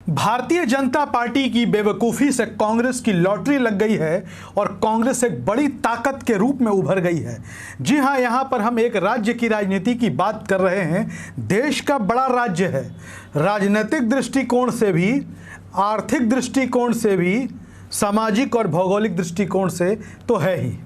Bharatiya Janata party की बेवकूफ़ी से कांग्रेस की लॉटरी लग गई है और कांग्रेस एक बड़ी ताकत के रूप में उभर गई है। जी हां, यहां पर हम एक राज्य की राजनीति की बात कर रहे हैं। देश का बड़ा राज्य है, राजनीतिक दृष्टिकोण से भी, आर्थिक दृष्टिकोण से भी, सामाजिक और भौगोलिक दृष्टिकोण से तो है ही।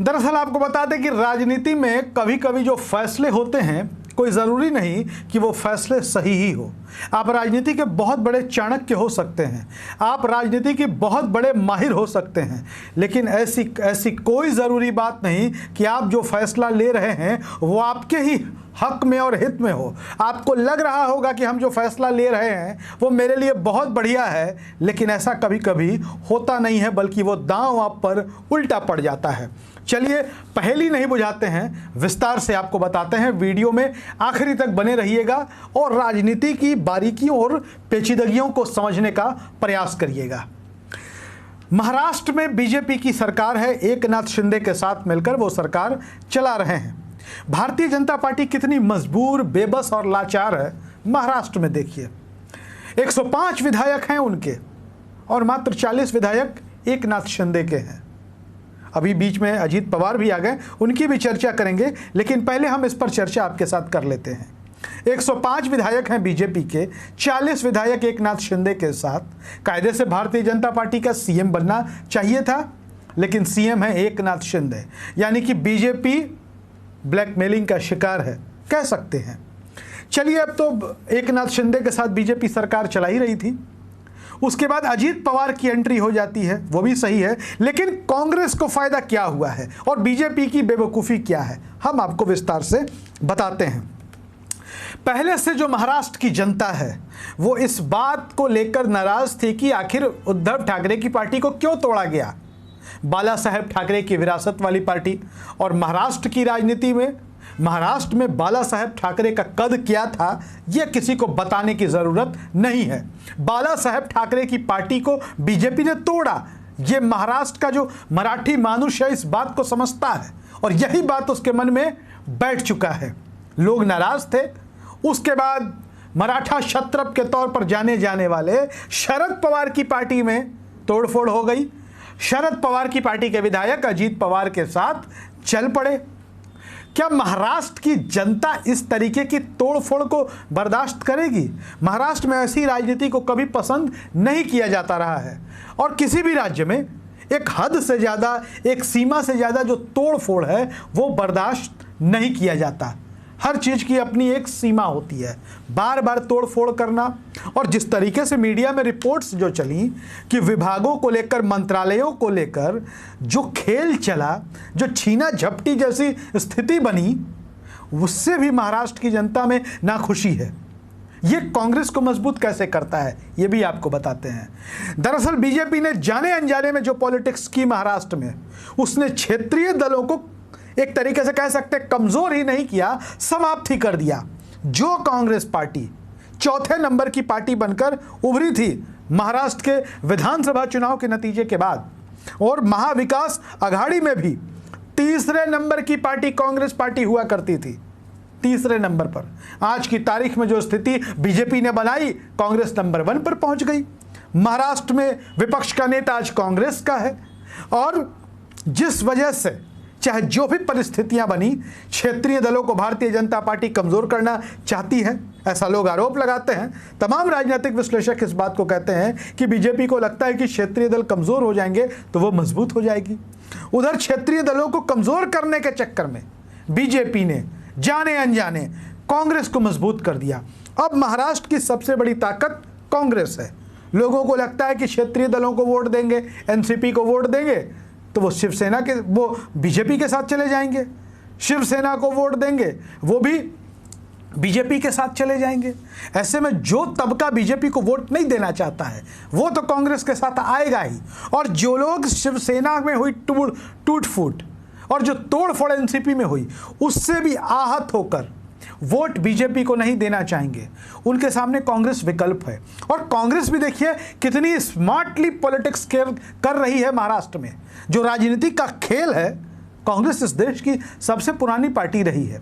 दरअसल आपको बता दें कि राजनीति में कभी कभी जो फैसले होते हैं, कोई ज़रूरी नहीं कि वो फैसले सही ही हो। आप राजनीति के बहुत बड़े चाणक्य हो सकते हैं, आप राजनीति के बहुत बड़े माहिर हो सकते हैं, लेकिन ऐसी कोई ज़रूरी बात नहीं कि आप जो फैसला ले रहे हैं वो आपके ही हक में और हित में हो। आपको लग रहा होगा कि हम जो फैसला ले रहे हैं वो मेरे लिए बहुत बढ़िया है, लेकिन ऐसा कभी कभी होता नहीं है, बल्कि वो दांव आप पर उल्टा पड़ जाता है। चलिए पहेली नहीं बुझाते हैं, विस्तार से आपको बताते हैं। वीडियो में आखिरी तक बने रहिएगा और राजनीति की बारीकियों और पेचीदगियों को समझने का प्रयास करिएगा। महाराष्ट्र में बीजेपी की सरकार है, एकनाथ शिंदे के साथ मिलकर वो सरकार चला रहे हैं। भारतीय जनता पार्टी कितनी मजबूर, बेबस और लाचार है महाराष्ट्र में देखिए। 105 विधायक हैं उनके और मात्र 40 विधायक एकनाथ शिंदे के हैं। अभी बीच में अजीत पवार भी आ गए, उनकी भी चर्चा करेंगे, लेकिन पहले हम इस पर चर्चा आपके साथ कर लेते हैं। 105 विधायक हैं बीजेपी के, 40 विधायक एकनाथ शिंदे के साथ। कायदे से भारतीय जनता पार्टी का सीएम बनना चाहिए था, लेकिन सीएम है एकनाथ शिंदे, यानी कि बीजेपी ब्लैकमेलिंग का शिकार है, कह सकते हैं। चलिए, अब तो एकनाथ शिंदे के साथ बीजेपी सरकार चला ही रही थी, उसके बाद अजीत पवार की एंट्री हो जाती है, वो भी सही है, लेकिन कांग्रेस को फायदा क्या हुआ है और बीजेपी की बेवकूफ़ी क्या है, हम आपको विस्तार से बताते हैं। पहले से जो महाराष्ट्र की जनता है वो इस बात को लेकर नाराज थी कि आखिर उद्धव ठाकरे की पार्टी को क्यों तोड़ा गया। बाला साहेब ठाकरे की विरासत वाली पार्टी, और महाराष्ट्र की राजनीति में, महाराष्ट्र में बाला साहेब ठाकरे का कद क्या था यह किसी को बताने की ज़रूरत नहीं है। बाला साहेब ठाकरे की पार्टी को बीजेपी ने तोड़ा, ये महाराष्ट्र का जो मराठी मानुष है इस बात को समझता है और यही बात उसके मन में बैठ चुका है। लोग नाराज थे। उसके बाद मराठा क्षत्रप के तौर पर जाने जाने वाले शरद पवार की पार्टी में तोड़फोड़ हो गई। शरद पवार की पार्टी के विधायक अजीत पवार के साथ चल पड़े। क्या महाराष्ट्र की जनता इस तरीके की तोड़फोड़ को बर्दाश्त करेगी? महाराष्ट्र में ऐसी राजनीति को कभी पसंद नहीं किया जाता रहा है और किसी भी राज्य में एक हद से ज़्यादा, एक सीमा से ज़्यादा जो तोड़फोड़ है वो बर्दाश्त नहीं किया जाता। हर चीज़ की अपनी एक सीमा होती है। बार बार तोड़फोड़ करना, और जिस तरीके से मीडिया में रिपोर्ट्स जो चली कि विभागों को लेकर, मंत्रालयों को लेकर जो खेल चला, जो छीना झपटी जैसी स्थिति बनी, उससे भी महाराष्ट्र की जनता में नाखुशी है। ये कांग्रेस को मजबूत कैसे करता है ये भी आपको बताते हैं। दरअसल बीजेपी ने जाने अनजाने में जो पॉलिटिक्स की महाराष्ट्र में, उसने क्षेत्रीय दलों को एक तरीके से कह सकते हैं कमजोर ही नहीं किया, समाप्त ही कर दिया। जो कांग्रेस पार्टी चौथे नंबर की पार्टी बनकर उभरी थी महाराष्ट्र के विधानसभा चुनाव के नतीजे के बाद, और महाविकास आघाड़ी में भी तीसरे नंबर की पार्टी कांग्रेस पार्टी हुआ करती थी, तीसरे नंबर पर। आज की तारीख में जो स्थिति बीजेपी ने बनाई, कांग्रेस नंबर 1 पर पहुंच गई। महाराष्ट्र में विपक्ष का नेता आज कांग्रेस का है, और जिस वजह से चाहे जो भी परिस्थितियां बनी, क्षेत्रीय दलों को भारतीय जनता पार्टी कमजोर करना चाहती है, ऐसा लोग आरोप लगाते हैं। तमाम राजनीतिक विश्लेषक इस बात को कहते हैं कि बीजेपी को लगता है कि क्षेत्रीय दल कमजोर हो जाएंगे तो वो मजबूत हो जाएगी। उधर क्षेत्रीय दलों को कमजोर करने के चक्कर में बीजेपी ने जाने अनजाने कांग्रेस को मजबूत कर दिया। अब महाराष्ट्र की सबसे बड़ी ताकत कांग्रेस है। लोगों को लगता है कि क्षेत्रीय दलों को वोट देंगे, एनसीपी को वोट देंगे तो वो शिवसेना के, वो बीजेपी के साथ चले जाएंगे। शिवसेना को वोट देंगे, वो भी बीजेपी के साथ चले जाएंगे। ऐसे में जो तबका बीजेपी को वोट नहीं देना चाहता है वो तो कांग्रेस के साथ आएगा ही, और जो लोग शिवसेना में हुई टूट फूट और जो तोड़फोड़ एनसीपी में हुई, उससे भी आहत होकर वोट बीजेपी को नहीं देना चाहेंगे, उनके सामने कांग्रेस विकल्प है। और कांग्रेस भी देखिए कितनी स्मार्टली पॉलिटिक्स कर रही है महाराष्ट्र में। जो राजनीति का खेल है, कांग्रेस इस देश की सबसे पुरानी पार्टी रही है।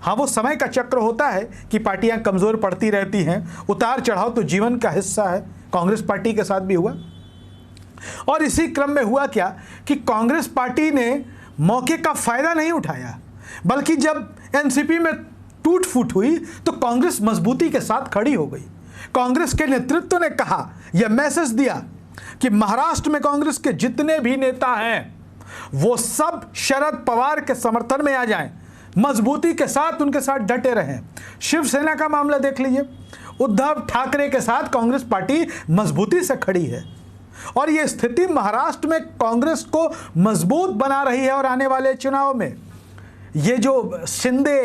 हाँ, वो समय का चक्र होता है कि पार्टियां कमज़ोर पड़ती रहती हैं, उतार चढ़ाव तो जीवन का हिस्सा है। कांग्रेस पार्टी के साथ भी हुआ और इसी क्रम में हुआ क्या कि कांग्रेस पार्टी ने मौके का फ़ायदा नहीं उठाया, बल्कि जब एनसीपी में टूट फूट हुई तो कांग्रेस मजबूती के साथ खड़ी हो गई। कांग्रेस के नेतृत्व ने कहा, यह मैसेज दिया कि महाराष्ट्र में कांग्रेस के जितने भी नेता हैं वो सब शरद पवार के समर्थन में आ जाएं, मजबूती के साथ उनके साथ डटे रहें। शिवसेना का मामला देख लीजिए, उद्धव ठाकरे के साथ कांग्रेस पार्टी मजबूती से खड़ी है और ये स्थिति महाराष्ट्र में कांग्रेस को मजबूत बना रही है। और आने वाले चुनाव में ये जो शिंदे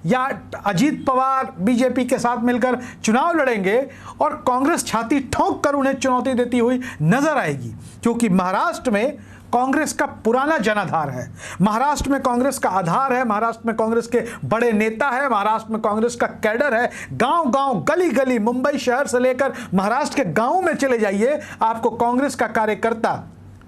या अजीत पवार बीजेपी के साथ मिलकर चुनाव लड़ेंगे और कांग्रेस छाती ठोंक कर उन्हें चुनौती देती हुई नजर आएगी, क्योंकि महाराष्ट्र में कांग्रेस का पुराना जनाधार है, महाराष्ट्र में कांग्रेस का आधार है, महाराष्ट्र में कांग्रेस के बड़े नेता है, महाराष्ट्र में कांग्रेस का कैडर है। गांव गांव, गली गली, मुंबई शहर से लेकर महाराष्ट्र के गांव में चले जाइए, आपको कांग्रेस का कार्यकर्ता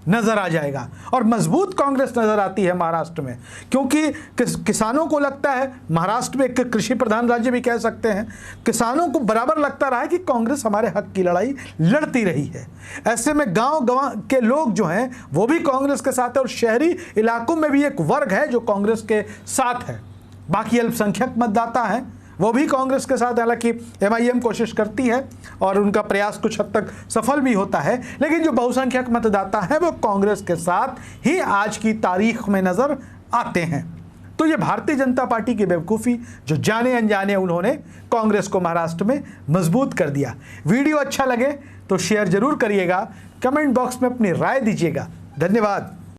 नजर आ जाएगा। और मजबूत कांग्रेस नजर आती है महाराष्ट्र में, क्योंकि किसानों को लगता है, महाराष्ट्र में एक कृषि प्रधान राज्य भी कह सकते हैं, किसानों को बराबर लगता रहा है कि कांग्रेस हमारे हक की लड़ाई लड़ती रही है। ऐसे में गांव गांव के लोग जो हैं वो भी कांग्रेस के साथ है और शहरी इलाकों में भी एक वर्ग है जो कांग्रेस के साथ है। बाकी अल्पसंख्यक मतदाता हैं वो भी कांग्रेस के साथ, हालांकि एमआईएम कोशिश करती है और उनका प्रयास कुछ हद तक सफल भी होता है, लेकिन जो बहुसंख्यक मतदाता हैं वो कांग्रेस के साथ ही आज की तारीख में नजर आते हैं। तो ये भारतीय जनता पार्टी की बेवकूफ़ी, जो जाने अनजाने उन्होंने कांग्रेस को महाराष्ट्र में मजबूत कर दिया। वीडियो अच्छा लगे तो शेयर जरूर करिएगा, कमेंट बॉक्स में अपनी राय दीजिएगा। धन्यवाद।